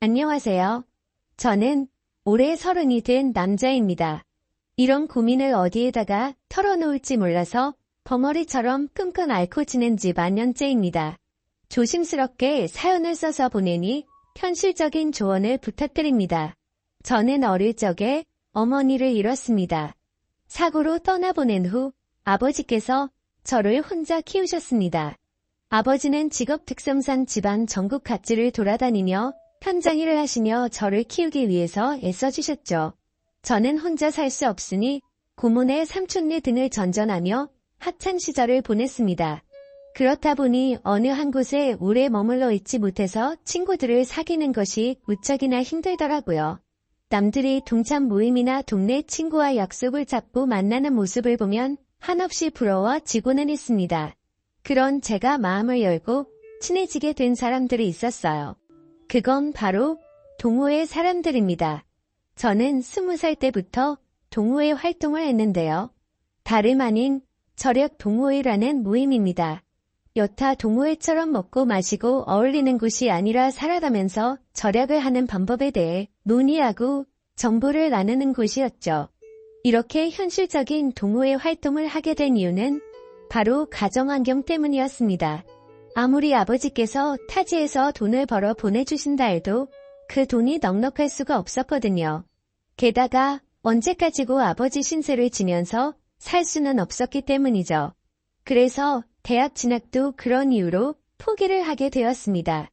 안녕하세요. 저는 올해 30이 된 남자입니다. 이런 고민을 어디에다가 털어놓을지 몰라서 벙어리처럼 끙끙 앓고 지낸 지 만년째입니다. 조심스럽게 사연을 써서 보내니 현실적인 조언을 부탁드립니다. 저는 어릴 적에 어머니를 잃었습니다. 사고로 떠나보낸 후 아버지께서 저를 혼자 키우셨습니다. 아버지는 직업 특성상 집안 전국 각지를 돌아다니며 현장 일을 하시며 저를 키우기 위해서 애써주셨죠. 저는 혼자 살 수 없으니 고모네 삼촌네 등을 전전하며 학창 시절을 보냈습니다. 그렇다 보니 어느 한 곳에 오래 머물러 있지 못해서 친구들을 사귀는 것이 무척이나 힘들더라고요. 남들이 동참 모임이나 동네 친구와 약속을 잡고 만나는 모습을 보면 한없이 부러워지고는 있습니다. 그런 제가 마음을 열고 친해지게 된 사람들이 있었어요. 그건 바로 동호회 사람들입니다. 저는 20살 때부터 동호회 활동을 했는데요. 다름 아닌 절약 동호회라는 모임입니다. 여타 동호회처럼 먹고 마시고 어울리는 곳이 아니라 살아가면서 절약을 하는 방법에 대해 논의하고 정보를 나누는 곳이었죠. 이렇게 현실적인 동호회 활동을 하게 된 이유는 바로 가정환경 때문이었습니다. 아무리 아버지께서 타지에서 돈을 벌어 보내주신다 해도 그 돈이 넉넉할 수가 없었거든요. 게다가 언제까지고 아버지 신세를 지면서 살 수는 없었기 때문이죠. 그래서 대학 진학도 그런 이유로 포기를 하게 되었습니다.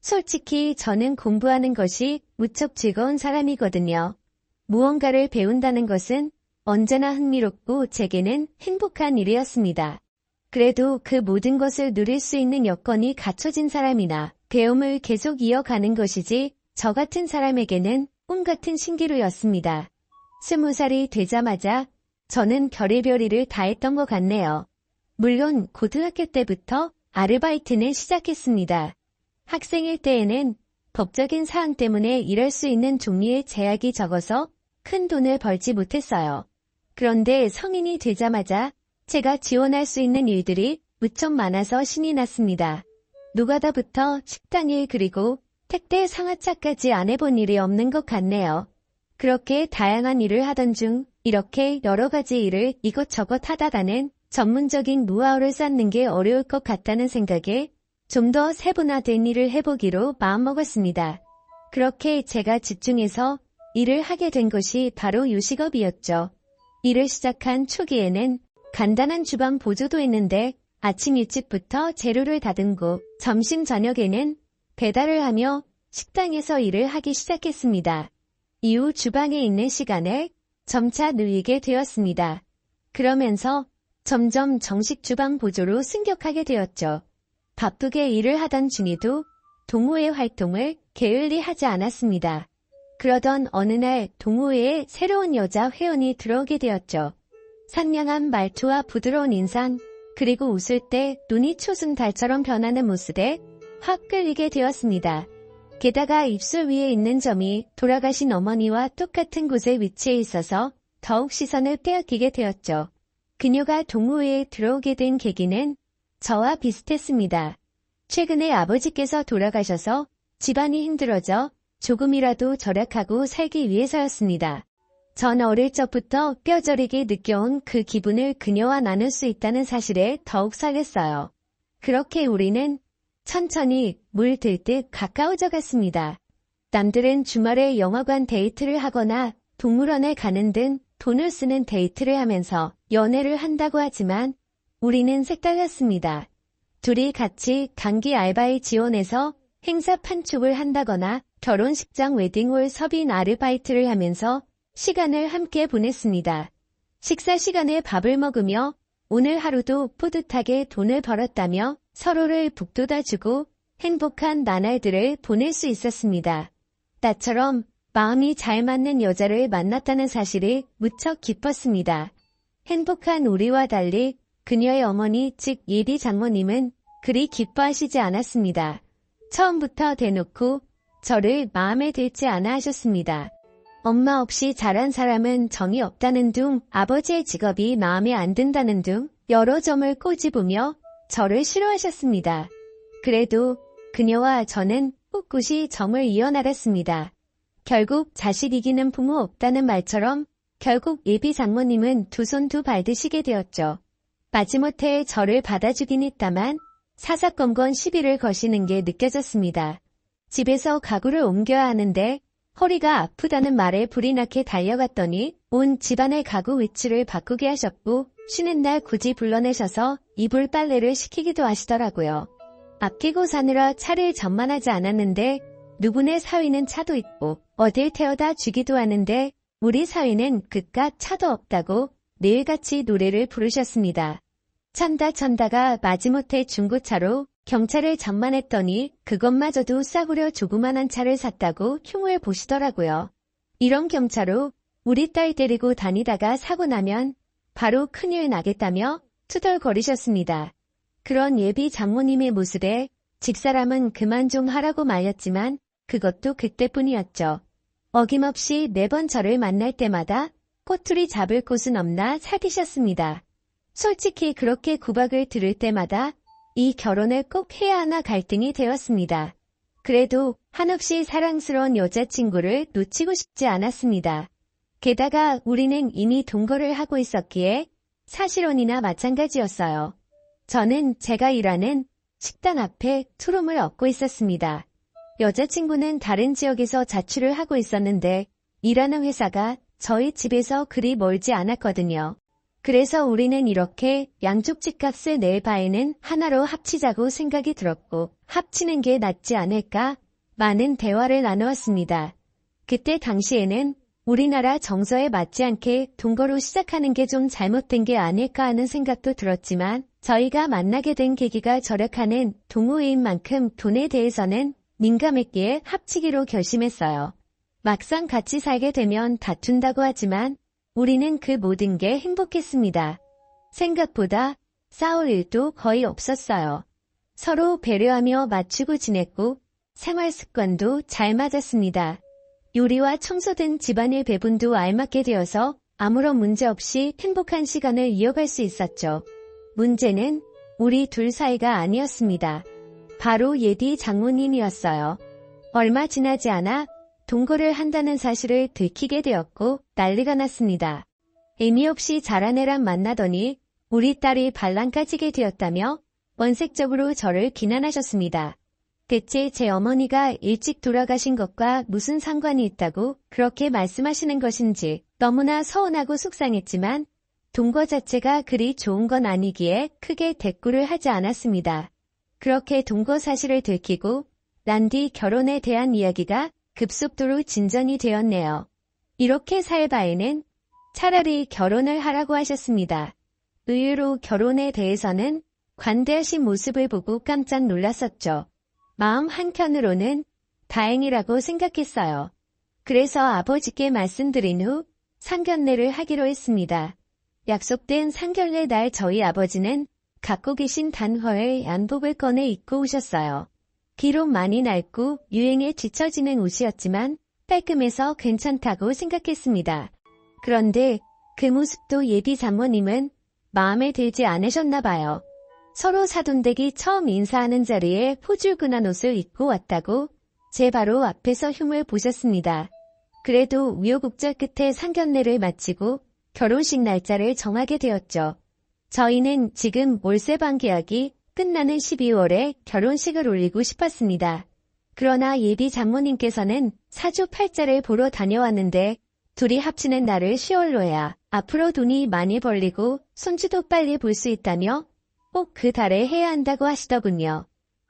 솔직히 저는 공부하는 것이 무척 즐거운 사람이거든요. 무언가를 배운다는 것은 언제나 흥미롭고 제게는 행복한 일이었습니다. 그래도 그 모든 것을 누릴 수 있는 여건이 갖춰진 사람이나 배움을 계속 이어가는 것이지 저 같은 사람에게는 꿈 같은 신기루였습니다. 20살이 되자마자 저는 별의별 일을 다 했던 것 같네요. 물론 고등학교 때부터 아르바이트는 시작했습니다. 학생일 때에는 법적인 사항 때문에 일할 수 있는 종류의 제약이 적어서 큰 돈을 벌지 못했어요. 그런데 성인이 되자마자 제가 지원할 수 있는 일들이 무척 많아서 신이 났습니다. 노가다부터 식당일 그리고 택배 상하차까지 안 해본 일이 없는 것 같네요. 그렇게 다양한 일을 하던 중 이렇게 여러 가지 일을 이것저것 하다가는 전문적인 노하우를 쌓는 게 어려울 것 같다는 생각에 좀 더 세분화된 일을 해보기로 마음먹었습니다. 그렇게 제가 집중해서 일을 하게 된 것이 바로 요식업이었죠. 일을 시작한 초기에는 간단한 주방 보조도 했는데 아침 일찍부터 재료를 다듬고 점심 저녁에는 배달을 하며 식당에서 일을 하기 시작했습니다. 이후 주방에 있는 시간을 점차 늘리게 되었습니다. 그러면서 점점 정식 주방 보조로 승격하게 되었죠. 바쁘게 일을 하던 중에도 동호회 활동을 게을리 하지 않았습니다. 그러던 어느 날 동호회에 새로운 여자 회원이 들어오게 되었죠. 상냥한 말투와 부드러운 인상, 그리고 웃을 때 눈이 초승달처럼 변하는 모습에 확 끌리게 되었습니다. 게다가 입술 위에 있는 점이 돌아가신 어머니와 똑같은 곳에 위치해 있어서 더욱 시선을 빼앗기게 되었죠. 그녀가 동호회에 들어오게 된 계기는 저와 비슷했습니다. 최근에 아버지께서 돌아가셔서 집안이 힘들어져 조금이라도 절약하고 살기 위해서였습니다. 전 어릴 적부터 뼈저리게 느껴온 그 기분을 그녀와 나눌 수 있다는 사실에 더욱 설렜어요. 그렇게 우리는 천천히 물들듯 가까워져 갔습니다. 남들은 주말에 영화관 데이트를 하거나 동물원에 가는 등 돈을 쓰는 데이트를 하면서 연애를 한다고 하지만 우리는 색달랐습니다. 둘이 같이 단기 알바에 지원해서 행사 판촉을 한다거나 결혼식장 웨딩홀 섭인 아르바이트를 하면서 시간을 함께 보냈습니다. 식사 시간에 밥을 먹으며 오늘 하루도 뿌듯하게 돈을 벌었다며 서로를 북돋아주고 행복한 나날들을 보낼 수 있었습니다. 나처럼 마음이 잘 맞는 여자를 만났다는 사실이 무척 기뻤습니다. 행복한 우리와 달리 그녀의 어머니 즉 예비 장모님은 그리 기뻐하시지 않았습니다. 처음부터 대놓고 저를 마음에 들지 않아 하셨습니다. 엄마 없이 자란 사람은 정이 없다는 둥, 아버지의 직업이 마음에 안 든다는 둥 여러 점을 꼬집으며 저를 싫어하셨습니다. 그래도 그녀와 저는 꿋꿋이 정을 이어나갔습니다. 결국 자식 이기는 부모 없다는 말처럼 결국 예비 장모님은 두 손 두 발 드시게 되었죠. 마지못해 저를 받아주긴 했다만 사사건건 시비를 거시는 게 느껴졌습니다. 집에서 가구를 옮겨야 하는데 허리가 아프다는 말에 불이 나게 달려갔더니 온 집안의 가구 위치를 바꾸게 하셨고 쉬는 날 굳이 불러내셔서 이불 빨래를 시키기도 하시더라고요. 아끼고 사느라 차를 전만하지 않았는데 누구네 사위는 차도 있고 어딜 태워다 주기도 하는데 우리 사위는 그깟 차도 없다고 매일같이 노래를 부르셨습니다. 천다가 마지못해 중고차로 경차를 전만했더니 그것마저도 싸구려 조그만한 차를 샀다고 흉을 보시더라고요. 이런 경차로 우리 딸 데리고 다니다가 사고 나면 바로 큰일 나겠다며 투덜거리셨습니다. 그런 예비 장모님의 모습에 집사람은 그만 좀 하라고 말렸지만 그것도 그때뿐이었죠. 어김없이 매번 저를 만날 때마다 꼬투리 잡을 곳은 없나 살피셨습니다. 솔직히 그렇게 구박을 들을 때마다 이 결혼을 꼭 해야 하나 갈등이 되었습니다. 그래도 한없이 사랑스러운 여자친구를 놓치고 싶지 않았습니다. 게다가 우리는 이미 동거를 하고 있었기에 사실혼이나 마찬가지였어요. 저는 제가 일하는 식당 앞에 투룸을 얻고 있었습니다. 여자친구는 다른 지역에서 자취를 하고 있었는데 일하는 회사가 저희 집에서 그리 멀지 않았거든요. 그래서 우리는 이렇게 양쪽 집값을 낼 바에는 하나로 합치자고 생각이 들었고 합치는 게 낫지 않을까 많은 대화를 나누었습니다. 그때 당시에는 우리나라 정서에 맞지 않게 동거로 시작하는 게 좀 잘못된 게 아닐까 하는 생각도 들었지만 저희가 만나게 된 계기가 절약하는 동호회인 만큼 돈에 대해서는 민감했기에 합치기로 결심했어요. 막상 같이 살게 되면 다툰다고 하지만 우리는 그 모든 게 행복했습니다. 생각보다 싸울 일도 거의 없었어요. 서로 배려하며 맞추고 지냈고 생활 습관도 잘 맞았습니다. 요리와 청소 등 집안일 배분도 알맞게 되어서 아무런 문제 없이 행복한 시간을 이어갈 수 있었죠. 문제는 우리 둘 사이가 아니었습니다. 바로 예비 장모님이었어요. 얼마 지나지 않아 동거를 한다는 사실을 들키게 되었고 난리가 났습니다. 의미 없이 자란 애랑 만나더니 우리 딸이 반란 까지게 되었다며 원색적으로 저를 비난하셨습니다. 대체 제 어머니가 일찍 돌아가신 것과 무슨 상관이 있다고 그렇게 말씀하시는 것인지 너무나 서운하고 속상했지만 동거 자체가 그리 좋은 건 아니기에 크게 대꾸를 하지 않았습니다. 그렇게 동거 사실을 들키고 난 뒤 결혼에 대한 이야기가 급속도로 진전이 되었네요. 이렇게 살 바에는 차라리 결혼을 하라고 하셨습니다. 의외로 결혼에 대해서는 관대하신 모습을 보고 깜짝 놀랐었죠. 마음 한켠으로는 다행이라고 생각했어요. 그래서 아버지께 말씀드린 후 상견례를 하기로 했습니다. 약속된 상견례 날 저희 아버지는 갖고 계신 단화에 양복을 꺼내 입고 오셨어요. 비록 많이 낡고 유행에 뒤처지는 옷이었지만 깔끔해서 괜찮다고 생각했습니다. 그런데 그 모습도 예비 장모님은 마음에 들지 않으셨나 봐요. 서로 사돈댁이 처음 인사하는 자리에 포줄근한 옷을 입고 왔다고 제 바로 앞에서 흉을 보셨습니다. 그래도 우여곡절 끝에 상견례를 마치고 결혼식 날짜를 정하게 되었죠. 저희는 지금 월세 반계약이 끝나는 12월에 결혼식을 올리고 싶었습니다. 그러나 예비 장모님께서는 사주팔자를 보러 다녀왔는데 둘이 합치는 날을 10월로 해야 앞으로 돈이 많이 벌리고 손주도 빨리 볼 수 있다며 꼭 그 달에 해야 한다고 하시더군요.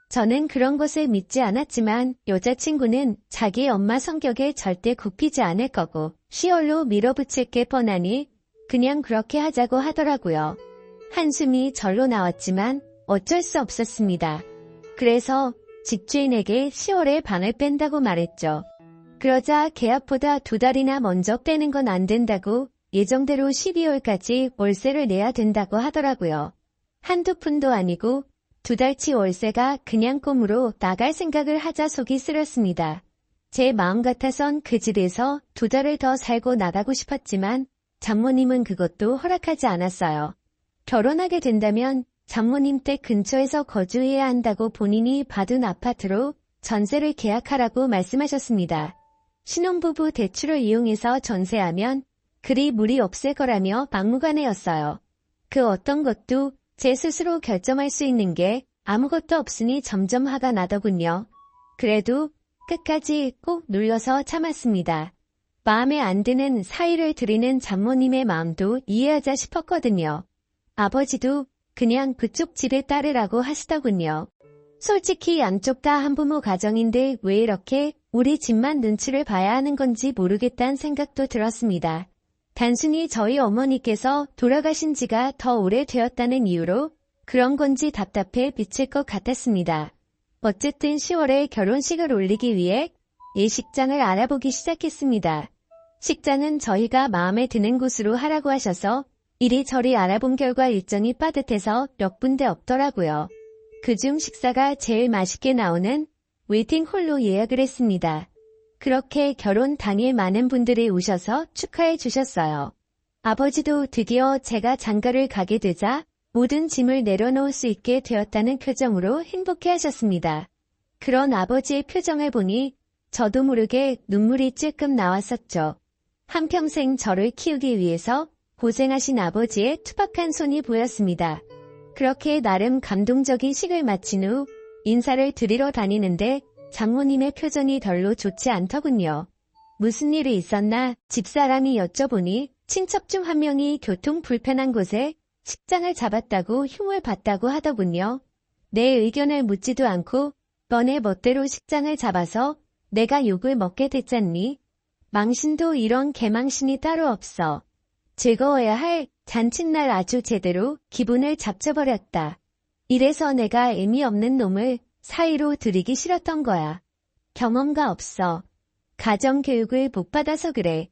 저는 그런 것을 믿지 않았지만 여자친구는 자기 엄마 성격에 절대 굽히지 않을 거고 10월로 밀어붙일 게 뻔하니 그냥 그렇게 하자고 하더라고요. 한숨이 절로 나왔지만 어쩔 수 없었습니다. 그래서 집주인에게 10월에 반을 뺀다고 말했죠. 그러자 계약보다 2달이나 먼저 빼는 건 안 된다고 예정대로 12월까지 월세를 내야 된다고 하더라고요. 한두 푼도 아니고 2달치 월세가 그냥 꼼으로 나갈 생각을 하자 속이 쓰렸습니다. 제 마음 같아선 그 집에서 2달을 더 살고 나가고 싶었지만 장모님은 그것도 허락하지 않았어요. 결혼하게 된다면 장모님 댁 근처에서 거주해야 한다고 본인이 받은 아파트로 전세를 계약하라고 말씀하셨습니다. 신혼부부 대출을 이용해서 전세하면 그리 무리 없을 거라며 막무가내였어요. 그 어떤 것도 제 스스로 결정할 수 있는 게 아무것도 없으니 점점 화가 나더군요. 그래도 끝까지 꼭 눌러서 참았습니다. 마음에 안 드는 사의를 드리는 장모님의 마음도 이해하자 싶었거든요. 아버지도 그냥 그쪽 집에 따르라고 하시더군요. 솔직히 양쪽 다 한부모 가정인데 왜 이렇게 우리 집만 눈치를 봐야 하는 건지 모르겠다는 생각도 들었습니다. 단순히 저희 어머니께서 돌아가신 지가 더 오래되었다는 이유로 그런 건지 답답해 미칠 것 같았습니다. 어쨌든 10월에 결혼식을 올리기 위해 예식장을 알아보기 시작했습니다. 식장은 저희가 마음에 드는 곳으로 하라고 하셔서 이리저리 알아본 결과 일정이 빠듯해서 몇 군데 없더라고요. 그중 식사가 제일 맛있게 나오는 웨이팅홀로 예약을 했습니다. 그렇게 결혼 당일 많은 분들이 오셔서 축하해 주셨어요. 아버지도 드디어 제가 장가를 가게 되자 모든 짐을 내려놓을 수 있게 되었다는 표정으로 행복해 하셨습니다. 그런 아버지의 표정을 보니 저도 모르게 눈물이 찔끔 나왔었죠. 한평생 저를 키우기 위해서 고생하신 아버지의 투박한 손이 보였습니다. 그렇게 나름 감동적인 식을 마친 후 인사를 드리러 다니는데 장모님의 표정이 별로 좋지 않더군요. 무슨 일이 있었나 집사람이 여쭤보니 친척 중 한 명이 교통 불편한 곳에 식장을 잡았다고 흉을 봤다고 하더군요. 내 의견을 묻지도 않고 너네 멋대로 식장을 잡아서 내가 욕을 먹게 됐잖니. 망신도 이런 개망신이 따로 없어. 즐거워야 할 잔칫날 아주 제대로 기분을 잡숴버렸다. 이래서 내가 의미 없는 놈을 사이로 들이기 싫었던 거야. 경험가 없어. 가정교육을 못 받아서 그래.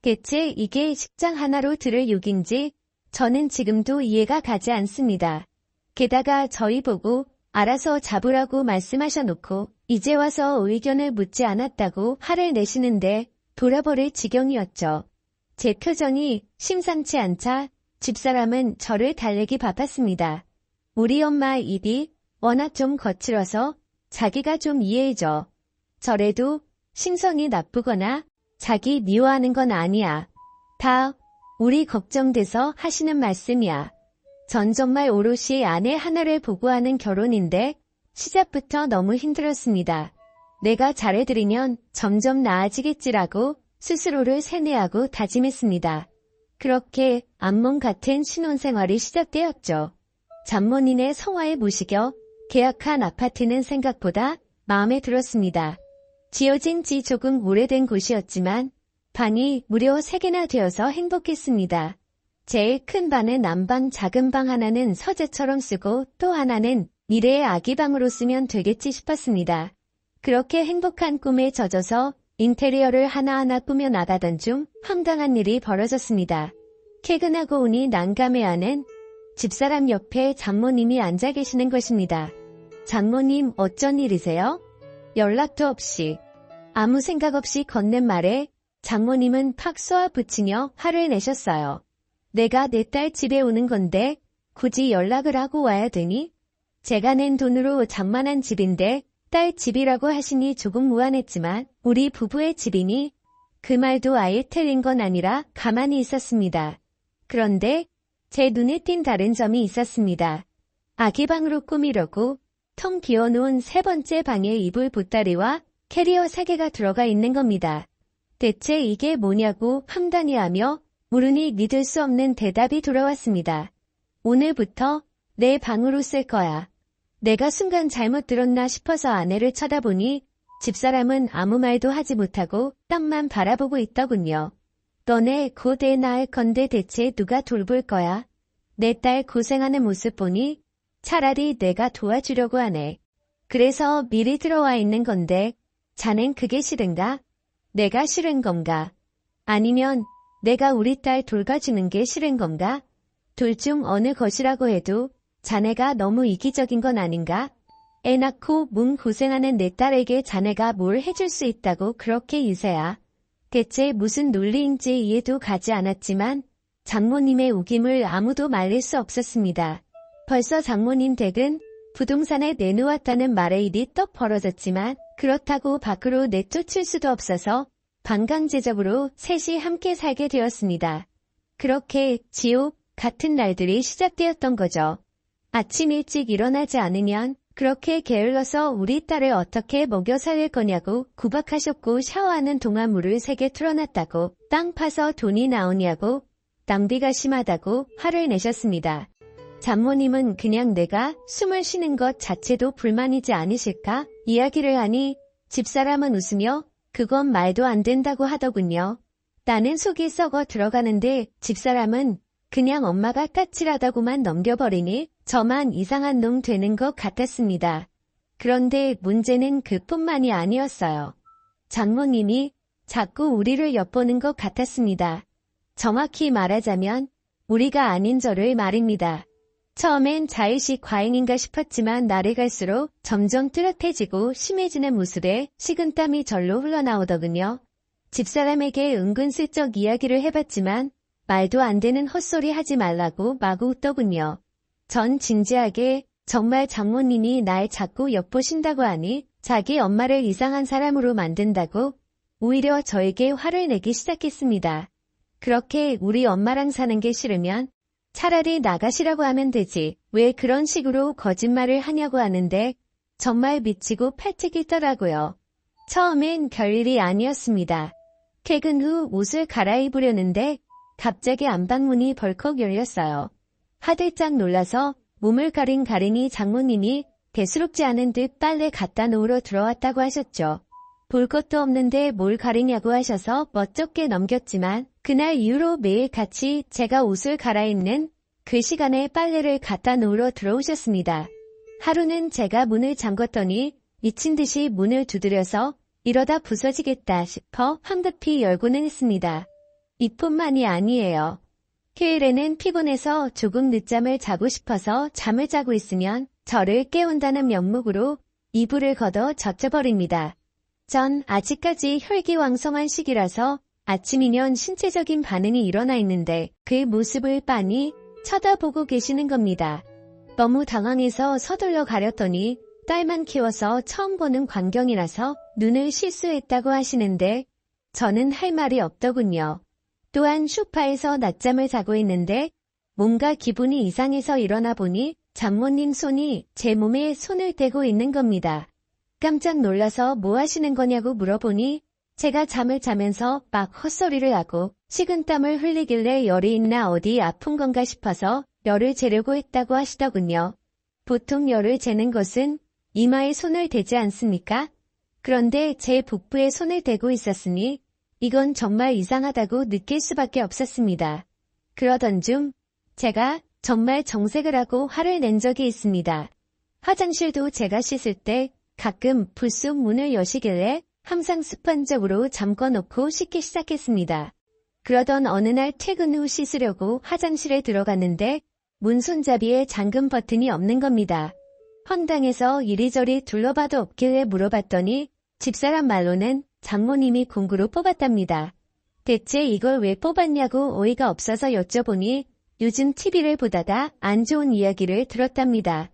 대체 이게 식장 하나로 들을 욕인지 저는 지금도 이해가 가지 않습니다. 게다가 저희 보고 알아서 잡으라고 말씀하셔놓고 이제 와서 의견을 묻지 않았다고 화를 내시는데 돌아버릴 지경이었죠. 제 표정이 심상치 않자 집사람은 저를 달래기 바빴습니다. 우리 엄마 입이 워낙 좀 거칠어서 자기가 좀 이해해줘. 저래도 심성이 나쁘거나 자기 미워하는 건 아니야. 다 우리 걱정돼서 하시는 말씀이야. 전 정말 오롯이 아내 하나를 보고 하는 결혼인데 시작부터 너무 힘들었습니다. 내가 잘해드리면 점점 나아지겠지라고 스스로를 세뇌하고 다짐했습니다. 그렇게 암몽 같은 신혼생활이 시작되었죠. 장모님의 성화에 모시겨 계약한 아파트는 생각보다 마음에 들었습니다. 지어진 지 조금 오래된 곳이었지만 방이 무려 3개나 되어서 행복했습니다. 제일 큰 방은 난방, 작은 방 하나는 서재처럼 쓰고 또 하나는 미래의 아기방으로 쓰면 되겠지 싶었습니다. 그렇게 행복한 꿈에 젖어서 인테리어를 하나하나 꾸며 나가던 중 황당한 일이 벌어졌습니다. 퇴근하고 오니 난감해하는 집사람 옆에 장모님이 앉아 계시는 것입니다. 장모님 어쩐 일이세요? 연락도 없이 아무 생각 없이 건넨 말에 장모님은 팍 쏘아 붙이며 화를 내셨어요. 내가 내 딸 집에 오는 건데 굳이 연락을 하고 와야 되니? 제가 낸 돈으로 장만한 집인데 딸 집이라고 하시니 조금 무안했지만 우리 부부의 집이니 그 말도 아예 틀린 건 아니라 가만히 있었습니다. 그런데 제 눈에 띈 다른 점이 있었습니다. 아기방으로 꾸미려고 텅 비워놓은 3번째 방에 이불 보따리와 캐리어 3개가 들어가 있는 겁니다. 대체 이게 뭐냐고 황당해하며 물으니 믿을 수 없는 대답이 돌아왔습니다. 오늘부터 내 방으로 쓸 거야. 내가 순간 잘못 들었나 싶어서 아내를 쳐다보니 집사람은 아무 말도 하지 못하고 땅만 바라보고 있더군요. 너네 곧 애 낳을 건데 대체 누가 돌볼 거야? 내 딸 고생하는 모습 보니 차라리 내가 도와주려고 하네. 그래서 미리 들어와 있는 건데 자넨 그게 싫은가? 내가 싫은 건가? 아니면 내가 우리 딸 돌봐주는 게 싫은 건가? 둘 중 어느 것이라고 해도 자네가 너무 이기적인 건 아닌가? 애 낳고 몸 고생하는 내 딸에게 자네가 뭘 해줄 수 있다고 그렇게 유세야. 대체 무슨 논리인지 이해도 가지 않았지만 장모님의 우김을 아무도 말릴 수 없었습니다. 벌써 장모님 댁은 부동산에 내놓았다는 말에 일이 떡 벌어졌지만 그렇다고 밖으로 내쫓을 수도 없어서 반강제적으로 셋이 함께 살게 되었습니다. 그렇게 지옥 같은 날들이 시작되었던 거죠. 아침 일찍 일어나지 않으면 그렇게 게을러서 우리 딸을 어떻게 먹여 살릴 거냐고 구박하셨고, 샤워하는 동안 물을 세게 틀어놨다고, 땅 파서 돈이 나오냐고, 낭비가 심하다고 화를 내셨습니다. 장모님은 그냥 내가 숨을 쉬는 것 자체도 불만이지 않으실까 이야기를 하니 집사람은 웃으며 그건 말도 안 된다고 하더군요. 나는 속이 썩어 들어가는데 집사람은 그냥 엄마가 까칠하다고만 넘겨버리니 저만 이상한 놈 되는 것 같았습니다. 그런데 문제는 그뿐만이 아니었어요. 장모님이 자꾸 우리를 엿보는 것 같았습니다. 정확히 말하자면 우리가 아닌 저를 말입니다. 처음엔 자의식 과잉인가 싶었지만 날이 갈수록 점점 뚜렷해지고 심해지는 모습에 식은땀이 절로 흘러나오더군요. 집사람에게 은근슬쩍 이야기를 해봤지만 말도 안 되는 헛소리 하지 말라고 마구 웃더군요. 전 진지하게 정말 장모님이 날 자꾸 엿보신다고 하니 자기 엄마를 이상한 사람으로 만든다고 오히려 저에게 화를 내기 시작했습니다. 그렇게 우리 엄마랑 사는 게 싫으면 차라리 나가시라고 하면 되지 왜 그런 식으로 거짓말을 하냐고 하는데 정말 미치고 팔찌기더라고요. 처음엔 별일이 아니었습니다. 퇴근 후 옷을 갈아입으려는데 갑자기 안방문이 벌컥 열렸어요. 화들짝 놀라서 몸을 가리니 장모님이 대수롭지 않은 듯 빨래 갖다 놓으러 들어왔다고 하셨죠. 볼 것도 없는데 뭘 가리냐고 하셔서 멋쩍게 넘겼지만 그날 이후로 매일 같이 제가 옷을 갈아입는 그 시간에 빨래를 갖다 놓으러 들어오셨습니다. 하루는 제가 문을 잠궜더니 미친 듯이 문을 두드려서 이러다 부서지겠다 싶어 황급히 열고는 했습니다. 이뿐만이 아니에요. 휴일에는 피곤해서 조금 늦잠을 자고 싶어서 잠을 자고 있으면 저를 깨운다는 명목으로 이불을 걷어 젖혀버립니다. 전 아직까지 혈기왕성한 시기라서 아침이면 신체적인 반응이 일어나 있는데 그 모습을 빤히 쳐다보고 계시는 겁니다. 너무 당황해서 서둘러 가렸더니 딸만 키워서 처음 보는 광경이라서 눈을 실수했다고 하시는데 저는 할 말이 없더군요. 또한 소파에서 낮잠을 자고 있는데 뭔가 기분이 이상해서 일어나 보니 장모님 손이 제 몸에 손을 대고 있는 겁니다. 깜짝 놀라서 뭐 하시는 거냐고 물어보니 제가 잠을 자면서 막 헛소리를 하고 식은땀을 흘리길래 열이 있나 어디 아픈 건가 싶어서 열을 재려고 했다고 하시더군요. 보통 열을 재는 것은 이마에 손을 대지 않습니까? 그런데 제 복부에 손을 대고 있었으니 이건 정말 이상하다고 느낄 수밖에 없었습니다. 그러던 중 제가 정말 정색을 하고 화를 낸 적이 있습니다. 화장실도 제가 씻을 때 가끔 불쑥 문을 여시길래 항상 습관적으로 잠궈놓고 씻기 시작했습니다. 그러던 어느 날 퇴근 후 씻으려고 화장실에 들어갔는데 문 손잡이에 잠금 버튼이 없는 겁니다. 황당해서 이리저리 둘러봐도 없길래 물어봤더니 집사람 말로는 장모님이 공구로 뽑았답니다. 대체 이걸 왜 뽑았냐고 어이가 없어서 여쭤보니 요즘 TV를 보다가 안 좋은 이야기를 들었답니다.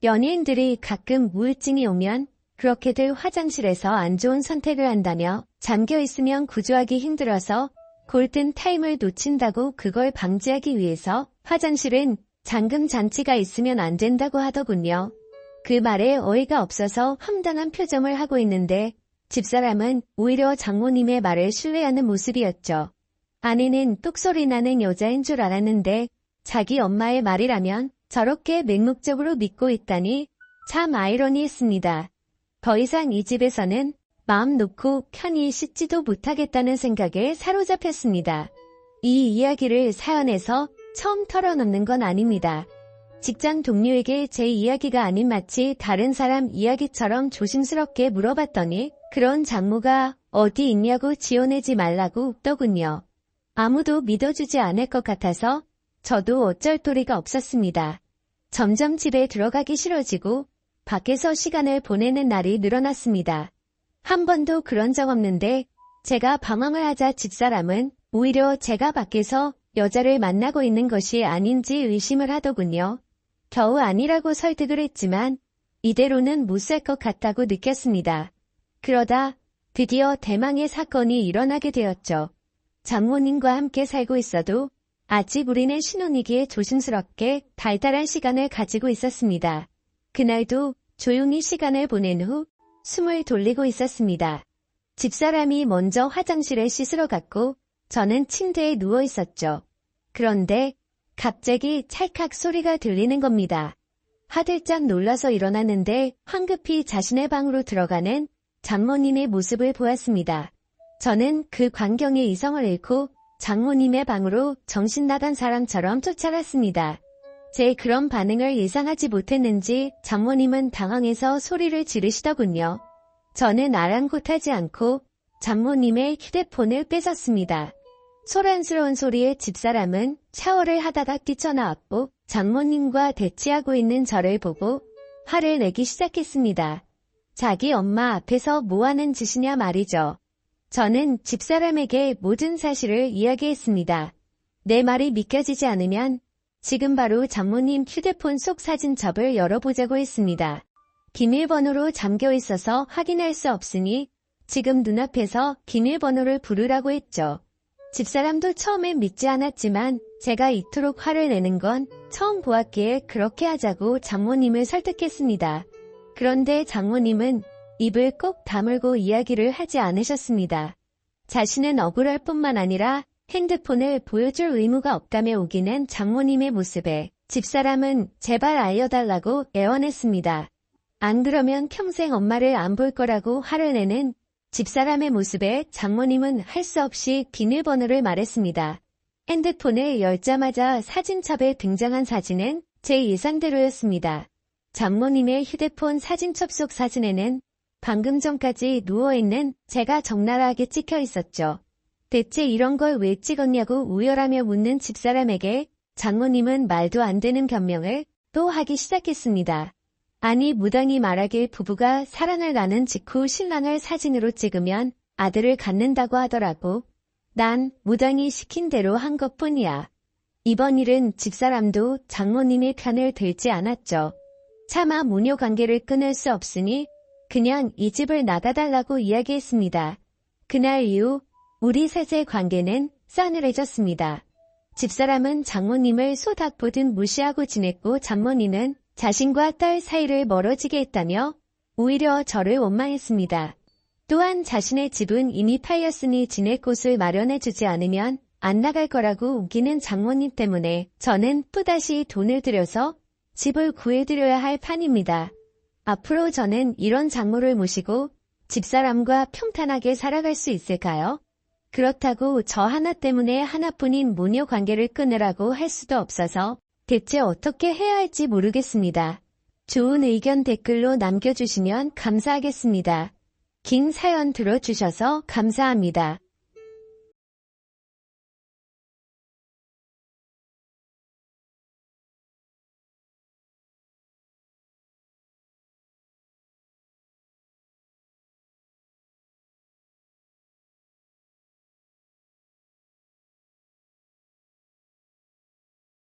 연예인들이 가끔 우울증이 오면 그렇게들 화장실에서 안 좋은 선택을 한다며 잠겨있으면 구조하기 힘들어서 골든 타임을 놓친다고 그걸 방지하기 위해서 화장실은 잠금 장치가 있으면 안 된다고 하더군요. 그 말에 어이가 없어서 황당한 표정을 하고 있는데 집사람은 오히려 장모님의 말을 신뢰하는 모습이었죠. 아내는 똑소리 나는 여자인 줄 알았는데 자기 엄마의 말이라면 저렇게 맹목적으로 믿고 있다니 참 아이러니했습니다. 더 이상 이 집에서는 마음 놓고 편히 씻지도 못하겠다는 생각에 사로잡혔습니다. 이 이야기를 사연에서 처음 털어놓는 건 아닙니다. 직장 동료에게 제 이야기가 아닌 마치 다른 사람 이야기처럼 조심스럽게 물어봤더니 그런 장모가 어디 있냐고 지어내지 말라고 웃더군요. 아무도 믿어주지 않을 것 같아서 저도 어쩔 도리가 없었습니다. 점점 집에 들어가기 싫어지고 밖에서 시간을 보내는 날이 늘어났습니다. 한 번도 그런 적 없는데 제가 방황을 하자 집사람은 오히려 제가 밖에서 여자를 만나고 있는 것이 아닌지 의심을 하더군요. 겨우 아니라고 설득을 했지만 이대로는 못 살 것 같다고 느꼈습니다. 그러다 드디어 대망의 사건이 일어나게 되었죠. 장모님과 함께 살고 있어도 아직 우리는 신혼이기에 조심스럽게 달달한 시간을 가지고 있었습니다. 그날도 조용히 시간을 보낸 후 숨을 돌리고 있었습니다. 집사람이 먼저 화장실에 씻으러 갔고 저는 침대에 누워 있었죠. 그런데 갑자기 찰칵 소리가 들리는 겁니다. 화들짝 놀라서 일어났는데 황급히 자신의 방으로 들어가는 장모님의 모습을 보았습니다. 저는 그 광경에 이성을 잃고 장모님의 방으로 정신 나간 사람처럼 쫓아갔습니다. 제 그런 반응을 예상하지 못했는지 장모님은 당황해서 소리를 지르시더군요. 저는 아랑곳하지 않고 장모님의 휴대폰을 뺏었습니다. 소란스러운 소리에 집사람은 샤워를 하다가 뛰쳐나왔고 장모님과 대치하고 있는 저를 보고 화를 내기 시작했습니다. 자기 엄마 앞에서 뭐하는 짓이냐 말이죠. 저는 집사람에게 모든 사실을 이야기했습니다. 내 말이 믿겨지지 않으면 지금 바로 장모님 휴대폰 속 사진첩을 열어보자고 했습니다. 비밀번호로 잠겨 있어서 확인할 수 없으니 지금 눈앞에서 비밀번호를 부르라고 했죠. 집사람도 처음엔 믿지 않았지만 제가 이토록 화를 내는 건 처음 보았기에 그렇게 하자고 장모님을 설득했습니다. 그런데 장모님은 입을 꼭 다물고 이야기를 하지 않으셨습니다. 자신은 억울할 뿐만 아니라 핸드폰을 보여줄 의무가 없다며 우기는 장모님의 모습에 집사람은 제발 알려달라고 애원했습니다. 안 그러면 평생 엄마를 안 볼 거라고 화를 내는 집사람의 모습에 장모님은 할 수 없이 비밀번호를 말했습니다. 핸드폰을 열자마자 사진첩에 등장한 사진은 제 예상대로였습니다. 장모님의 휴대폰 사진첩 속 사진에는 방금 전까지 누워있는 제가 적나라하게 찍혀 있었죠. 대체 이런 걸 왜 찍었냐고 우열하며 묻는 집사람에게 장모님은 말도 안 되는 변명을 또 하기 시작했습니다. 아니 무당이 말하길 부부가 사랑을 나눈 직후 신랑을 사진으로 찍으면 아들을 갖는다고 하더라고. 난 무당이 시킨 대로 한 것뿐이야. 이번 일은 집사람도 장모님의 편을 들지 않았죠. 차마 모녀 관계를 끊을 수 없으니 그냥 이 집을 나가달라고 이야기했습니다. 그날 이후 우리 셋의 관계는 싸늘해졌습니다. 집사람은 장모님을 소닭 보듯 무시하고 지냈고 장모님은 자신과 딸 사이를 멀어지게 했다며 오히려 저를 원망했습니다. 또한 자신의 집은 이미 팔렸으니 지낼 곳을 마련해주지 않으면 안 나갈 거라고 우기는 장모님 때문에 저는 또다시 돈을 들여서 집을 구해드려야 할 판입니다. 앞으로 저는 이런 장모를 모시고 집사람과 평탄하게 살아갈 수 있을까요? 그렇다고 저 하나 때문에 하나뿐인 모녀 관계를 끊으라고 할 수도 없어서 대체 어떻게 해야 할지 모르겠습니다. 좋은 의견 댓글로 남겨주시면 감사하겠습니다. 긴 사연 들어주셔서 감사합니다.